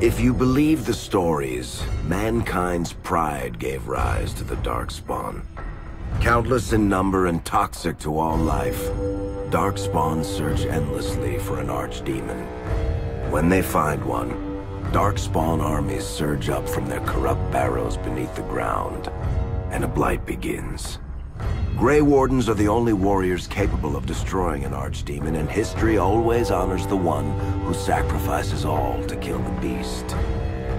If you believe the stories, mankind's pride gave rise to the Darkspawn. Countless in number and toxic to all life, Darkspawn search endlessly for an archdemon. When they find one, Darkspawn armies surge up from their corrupt barrows beneath the ground, and a blight begins. Grey Wardens are the only warriors capable of destroying an archdemon, and history always honors the one who sacrifices all to kill the beast.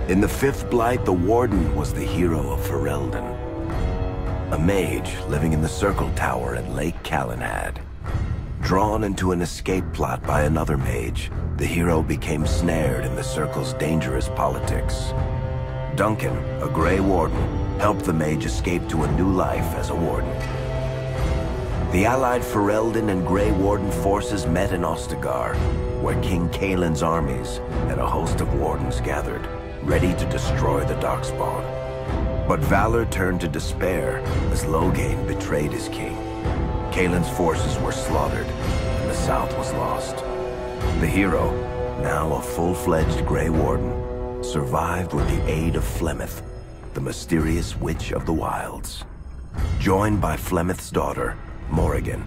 In the fifth blight, the Warden was the hero of Ferelden, a mage living in the Circle Tower at Lake Calenhad. Drawn into an escape plot by another mage, the hero became snared in the Circle's dangerous politics. Duncan, a Grey Warden, helped the mage escape to a new life as a warden. The allied Ferelden and Grey Warden forces met in Ostagar, where King Kaelin's armies and a host of wardens gathered, ready to destroy the Darkspawn. But valor turned to despair as Loghain betrayed his king. Kaelin's forces were slaughtered, and the south was lost. The hero, now a full-fledged Grey Warden, survived with the aid of Flemeth, the mysterious witch of the wilds. Joined by Flemeth's daughter, Morrigan,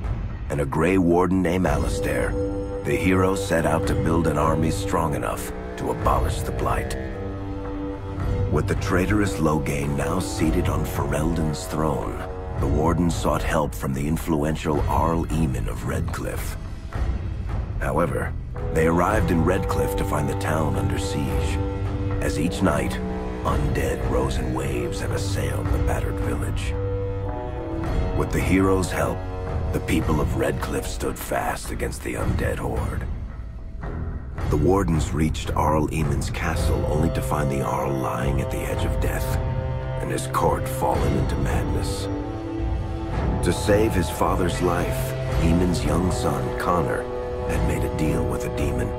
and a Grey Warden named Alistair, the hero set out to build an army strong enough to abolish the Blight. With the traitorous Loghain now seated on Ferelden's throne, the Warden sought help from the influential Arl Eamon of Redcliffe. However, they arrived in Redcliffe to find the town under siege. As each night, undead rose in waves and assailed the battered village. With the hero's help, the people of Redcliffe stood fast against the undead horde. The Wardens reached Arl Eamon's castle only to find the Arl lying at the edge of death, and his court fallen into madness. To save his father's life, Eamon's young son, Connor, had made a deal with a demon,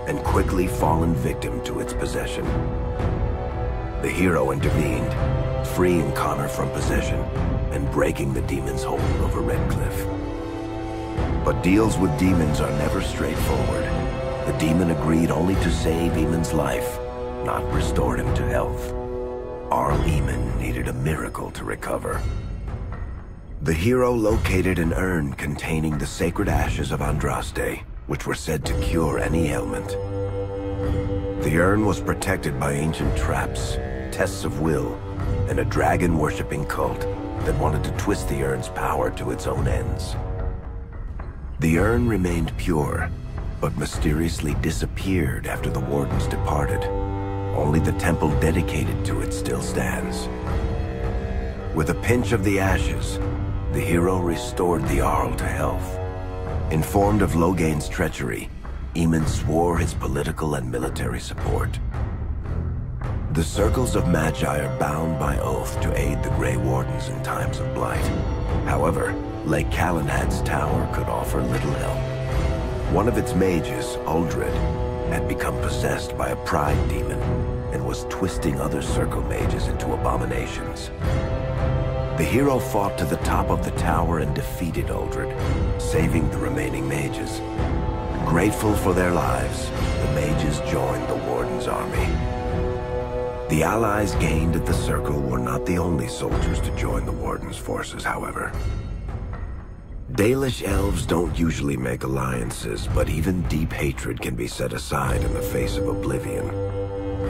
and quickly fallen victim to its possession. The hero intervened, freeing Connor from possession, and breaking the demon's hold over Redcliffe. But deals with demons are never straightforward. The demon agreed only to save Eamon's life, not restore him to health. Arl Eamon needed a miracle to recover. The hero located an urn containing the sacred ashes of Andraste, which were said to cure any ailment. The urn was protected by ancient traps, tests of will, and a dragon-worshipping cult that wanted to twist the urn's power to its own ends. The urn remained pure, but mysteriously disappeared after the Wardens departed. Only the temple dedicated to it still stands. With a pinch of the ashes, the hero restored the Arl to health. Informed of Loghain's treachery, Eamon swore his political and military support. The Circles of Magi are bound by oath to aid the Grey Wardens in times of blight. However, Lake Calenhad's tower could offer little help. One of its mages, Uldred, had become possessed by a pride demon and was twisting other Circle mages into abominations. The hero fought to the top of the tower and defeated Uldred, saving the remaining mages. Grateful for their lives, the mages joined the Warden's army. The allies gained at the Circle were not the only soldiers to join the Warden's forces, however. Dalish elves don't usually make alliances, but even deep hatred can be set aside in the face of oblivion.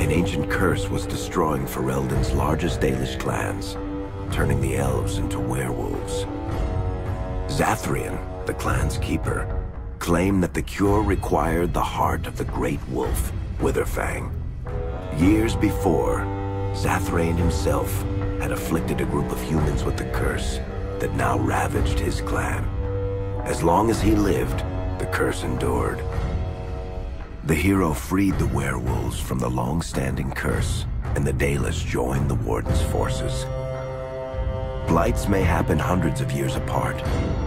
An ancient curse was destroying Ferelden's largest Dalish clans, turning the elves into werewolves. Zathrian, the clan's keeper, claimed that the cure required the heart of the great wolf, Witherfang. Years before, Zathrian himself had afflicted a group of humans with the curse that now ravaged his clan. As long as he lived, the curse endured. The hero freed the werewolves from the long-standing curse, and the Dalish joined the Warden's forces. Blights may happen hundreds of years apart,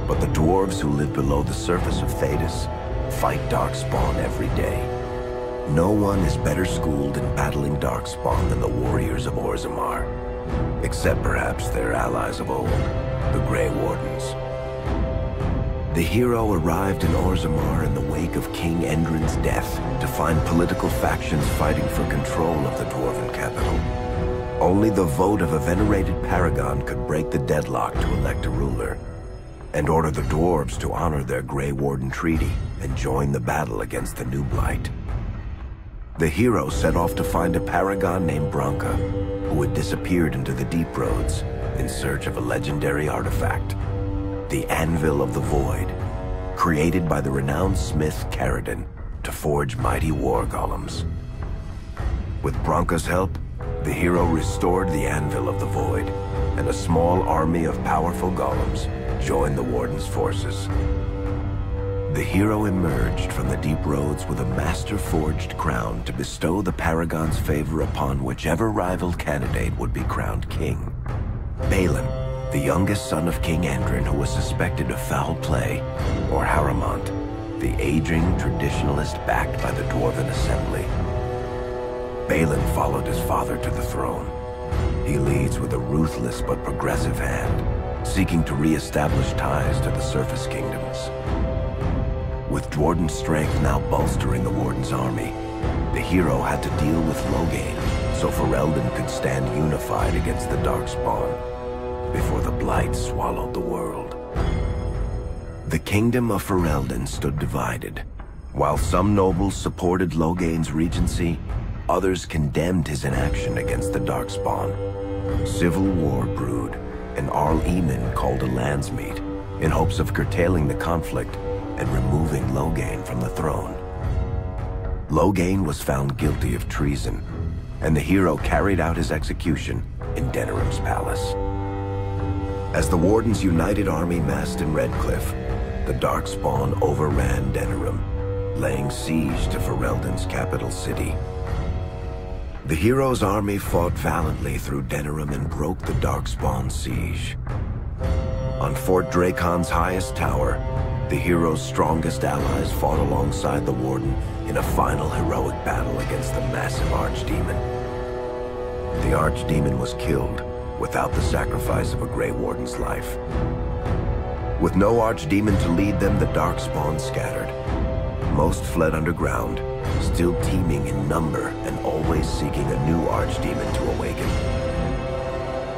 but the dwarves who live below the surface of Thedas fight Darkspawn every day. No one is better schooled in battling Darkspawn than the warriors of Orzammar, except perhaps their allies of old, the Grey Wardens. The hero arrived in Orzammar in the wake of King Endrin's death to find political factions fighting for control of the dwarven capital. Only the vote of a venerated paragon could break the deadlock to elect a ruler, and order the dwarves to honor their Grey Warden treaty and join the battle against the new Blight. The hero set off to find a paragon named Branka, who had disappeared into the Deep Roads in search of a legendary artifact, the Anvil of the Void, created by the renowned smith Caradon to forge mighty war golems. With Branka's help, the hero restored the Anvil of the Void, and a small army of powerful golems joined the Warden's forces. The hero emerged from the Deep Roads with a master-forged crown to bestow the Paragon's favor upon whichever rival candidate would be crowned king. Balin, the youngest son of King Endrin who was suspected of foul play, or Haramont, the aging traditionalist backed by the Dwarven Assembly. Balin followed his father to the throne. He leads with a ruthless but progressive hand, seeking to re-establish ties to the surface kingdoms. With Dwarden's strength now bolstering the Warden's army, the hero had to deal with Loghain so Ferelden could stand unified against the Darkspawn before the Blight swallowed the world. The kingdom of Ferelden stood divided. While some nobles supported Loghain's regency, others condemned his inaction against the Darkspawn. Civil war brewed, and Arl Eamon called a landsmeet in hopes of curtailing the conflict and removing Loghain from the throne. Loghain was found guilty of treason, and the hero carried out his execution in Denerim's palace. As the Warden's united army massed in Redcliffe, the Darkspawn overran Denerim, laying siege to Ferelden's capital city. The hero's army fought valiantly through Denerim and broke the Darkspawn's siege. On Fort Dracon's highest tower, the hero's strongest allies fought alongside the Warden in a final heroic battle against the massive Archdemon. The Archdemon was killed without the sacrifice of a Grey Warden's life. With no Archdemon to lead them, the Darkspawn scattered. Most fled underground, still teeming in number and always seeking a new Archdemon to awaken.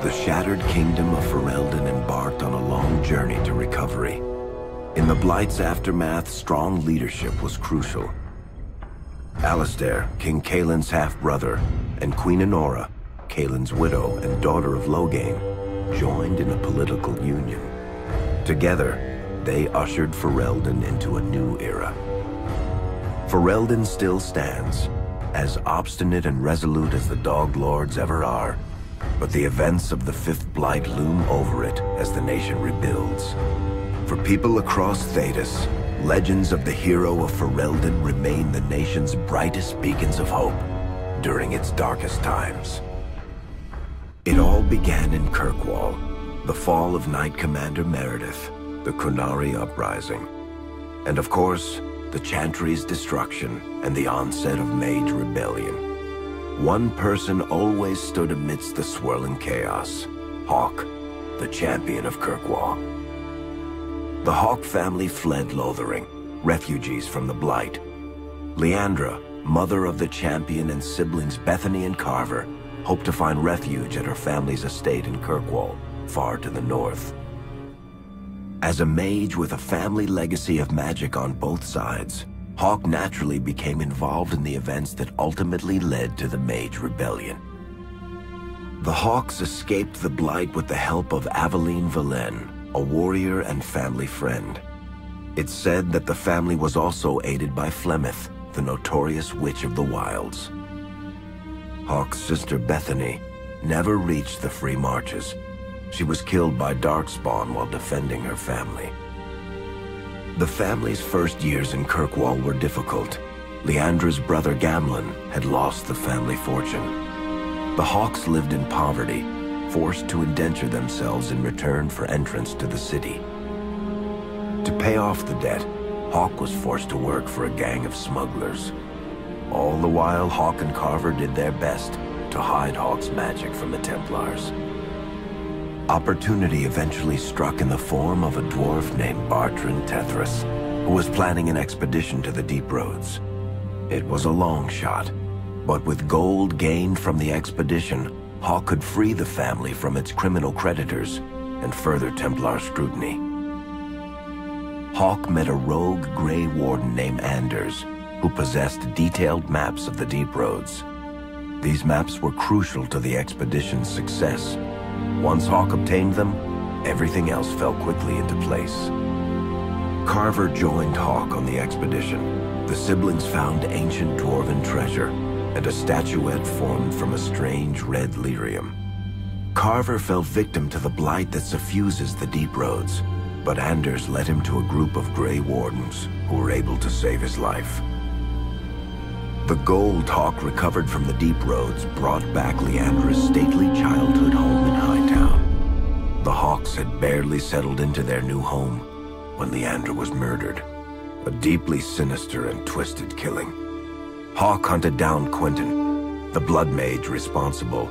The shattered kingdom of Ferelden embarked on a long journey to recovery. In the Blight's aftermath, strong leadership was crucial. Alistair, King Caelin's half-brother, and Queen Enora, Caelin's widow and daughter of Loghain, joined in a political union. Together, they ushered Ferelden into a new era. Ferelden still stands, as obstinate and resolute as the Dog Lords ever are, but the events of the Fifth Blight loom over it as the nation rebuilds. For people across Thedas, legends of the hero of Ferelden remain the nation's brightest beacons of hope during its darkest times. It all began in Kirkwall, the fall of Knight Commander Meredith, the Qunari uprising, and of course, the Chantry's destruction and the onset of Mage Rebellion. One person always stood amidst the swirling chaos: Hawke, the champion of Kirkwall. The Hawke family fled Lothering, refugees from the Blight. Leandra, mother of the champion, and siblings Bethany and Carver, hoped to find refuge at her family's estate in Kirkwall, far to the north. As a mage with a family legacy of magic on both sides, Hawke naturally became involved in the events that ultimately led to the Mage Rebellion. The Hawks escaped the Blight with the help of Aveline Valen, a warrior and family friend. It's said that the family was also aided by Flemeth, the notorious Witch of the Wilds. Hawke's sister Bethany never reached the Free Marches. She was killed by Darkspawn while defending her family. The family's first years in Kirkwall were difficult. Leandra's brother Gamlin had lost the family fortune. The Hawks lived in poverty, forced to indenture themselves in return for entrance to the city. To pay off the debt, Hawke was forced to work for a gang of smugglers. All the while, Hawke and Carver did their best to hide Hawke's magic from the Templars. Opportunity eventually struck in the form of a dwarf named Bartrand Tethras, who was planning an expedition to the Deep Roads. It was a long shot, but with gold gained from the expedition, Hawk could free the family from its criminal creditors and further Templar scrutiny. Hawk met a rogue Grey Warden named Anders, who possessed detailed maps of the Deep Roads. These maps were crucial to the expedition's success. Once Hawk obtained them, everything else fell quickly into place. Carver joined Hawk on the expedition. The siblings found ancient dwarven treasure and a statuette formed from a strange red lyrium. Carver fell victim to the blight that suffuses the Deep Roads, but Anders led him to a group of Grey Wardens who were able to save his life. The gold Hawk recovered from the Deep Roads brought back Leandra's stately childhood home in Hightown. The Hawks had barely settled into their new home when Leandra was murdered, a deeply sinister and twisted killing. Hawk hunted down Quentin, the blood mage responsible,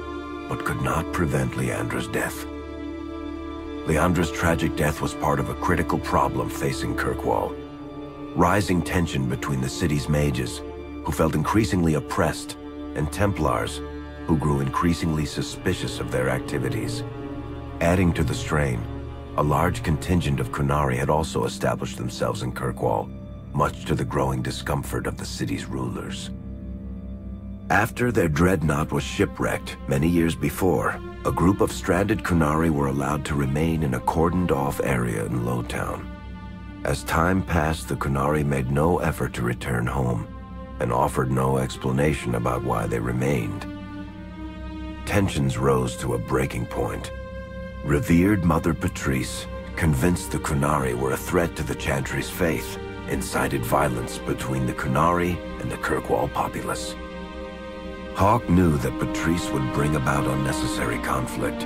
but could not prevent Leandra's death. Leandra's tragic death was part of a critical problem facing Kirkwall. Rising tension between the city's mages, who felt increasingly oppressed, and Templars, who grew increasingly suspicious of their activities. Adding to the strain, a large contingent of Kunari had also established themselves in Kirkwall, much to the growing discomfort of the city's rulers. After their dreadnought was shipwrecked many years before, a group of stranded Kunari were allowed to remain in a cordoned-off area in Lowtown. As time passed, the Kunari made no effort to return home, and offered no explanation about why they remained. Tensions rose to a breaking point. Revered Mother Patrice, convinced the Kunari were a threat to the Chantry's faith, incited violence between the Kunari and the Kirkwall populace. Hawk knew that Patrice would bring about unnecessary conflict.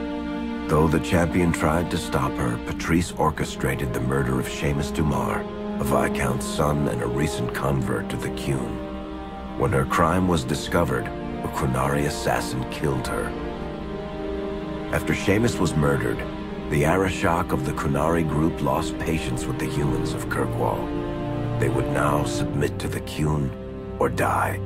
Though the champion tried to stop her, Patrice orchestrated the murder of Seamus Dumar, a Viscount's son and a recent convert to the Qun. When her crime was discovered, a Kunari assassin killed her. After Seamus was murdered, the Arishok of the Kunari group lost patience with the humans of Kirkwall. They would now submit to the Qun or die.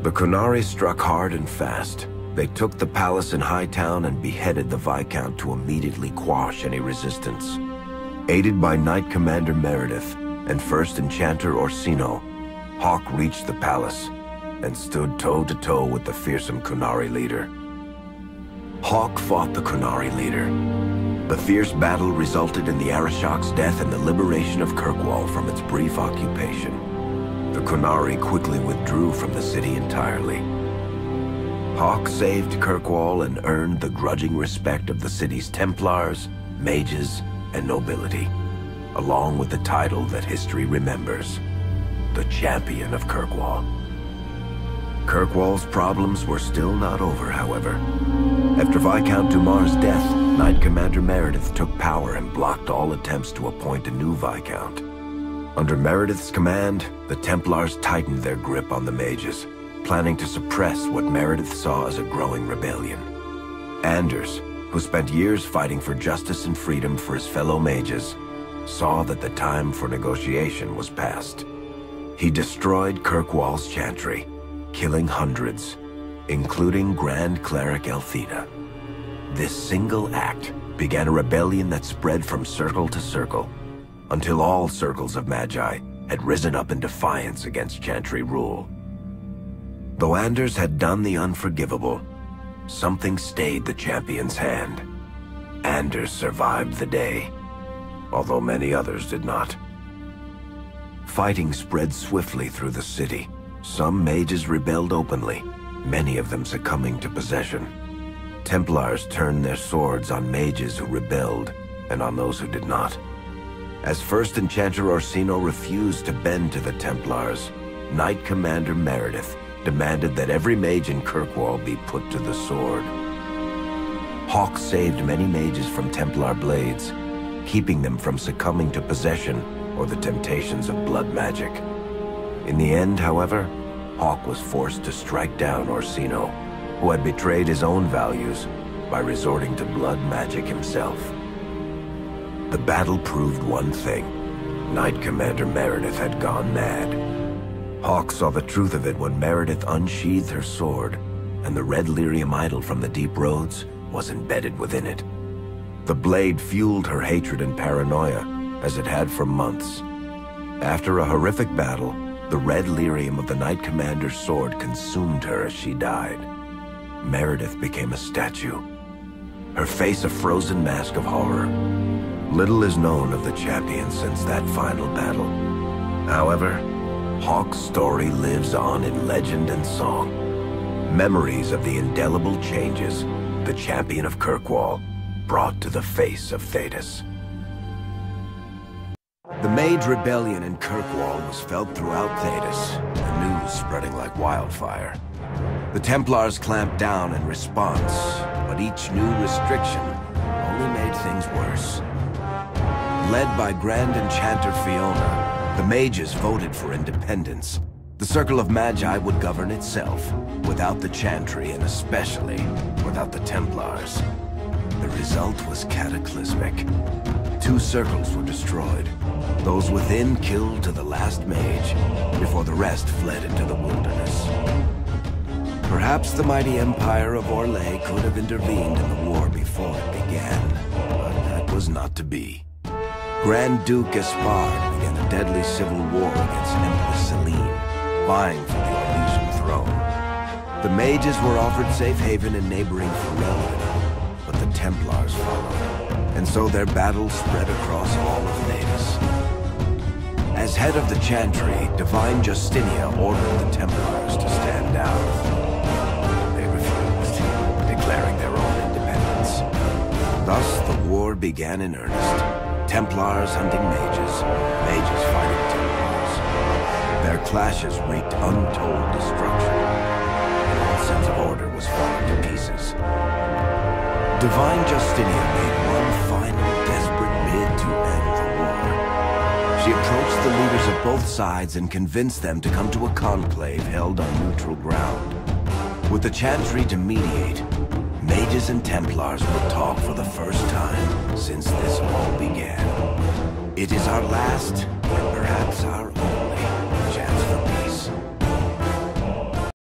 The Kunari struck hard and fast. They took the palace in Hightown and beheaded the Viscount to immediately quash any resistance. Aided by Knight Commander Meredith and First Enchanter Orsino, Hawk reached the palace and stood toe-to-toe with the fearsome Kunari leader. Hawk fought the Kunari leader. The fierce battle resulted in the Arishok's death and the liberation of Kirkwall from its brief occupation. The Kunari quickly withdrew from the city entirely. Hawk saved Kirkwall and earned the grudging respect of the city's Templars, mages, and nobility, along with the title that history remembers, the Champion of Kirkwall. Kirkwall's problems were still not over, however. After Viscount Dumar's death, Knight Commander Meredith took power and blocked all attempts to appoint a new Viscount. Under Meredith's command, the Templars tightened their grip on the mages, planning to suppress what Meredith saw as a growing rebellion. Anders, who spent years fighting for justice and freedom for his fellow mages, saw that the time for negotiation was past. He destroyed Kirkwall's chantry, killing hundreds, including Grand Cleric Elthina. This single act began a rebellion that spread from circle to circle, until all circles of Magi had risen up in defiance against chantry rule. Though Anders had done the unforgivable, something stayed the champion's hand. Anders survived the day, although many others did not. Fighting spread swiftly through the city. Some mages rebelled openly, many of them succumbing to possession. Templars turned their swords on mages who rebelled and on those who did not. As First Enchanter Orsino refused to bend to the Templars, Knight Commander Meredith demanded that every mage in Kirkwall be put to the sword. Hawk saved many mages from Templar blades, keeping them from succumbing to possession or the temptations of blood magic. In the end, however, Hawk was forced to strike down Orsino, who had betrayed his own values by resorting to blood magic himself. The battle proved one thing. Knight Commander Meredith had gone mad. Hawk saw the truth of it when Meredith unsheathed her sword, and the red lyrium idol from the deep roads was embedded within it. The blade fueled her hatred and paranoia, as it had for months. After a horrific battle, the red lyrium of the Knight Commander's sword consumed her as she died. Meredith became a statue, her face a frozen mask of horror. Little is known of the champion since that final battle. However, Hawk's story lives on in legend and song. Memories of the indelible changes the champion of Kirkwall brought to the face of Thedas. The Mage Rebellion in Kirkwall was felt throughout Thedas, the news spreading like wildfire. The Templars clamped down in response, but each new restriction only made things worse. Led by Grand Enchanter Fiona, the mages voted for independence. The Circle of Magi would govern itself, without the Chantry and especially without the Templars. The result was cataclysmic. 2 circles were destroyed. Those within killed to the last mage, before the rest fled into the wilderness. Perhaps the mighty Empire of Orlais could have intervened in the war before it began, but that was not to be. Grand Duke Gaspard began a deadly civil war against Empress Celine, vying for the Orlesian throne. The mages were offered safe haven in neighboring Ferelden, but the Templars followed, and so their battle spread across all of Thedas. As head of the Chantry, Divine Justinia ordered the Templars to stand down. They refused, declaring their own independence. Thus, the war began in earnest. Templars hunting mages, mages fighting Templars. Their clashes wreaked untold destruction, and all sense of order was falling to pieces. Divine Justinia made one final desperate bid to end the war. She approached the leaders of both sides and convinced them to come to a conclave held on neutral ground. With the Chantry to mediate, mages and Templars would talk for the first time since this all began. It is our last, and perhaps our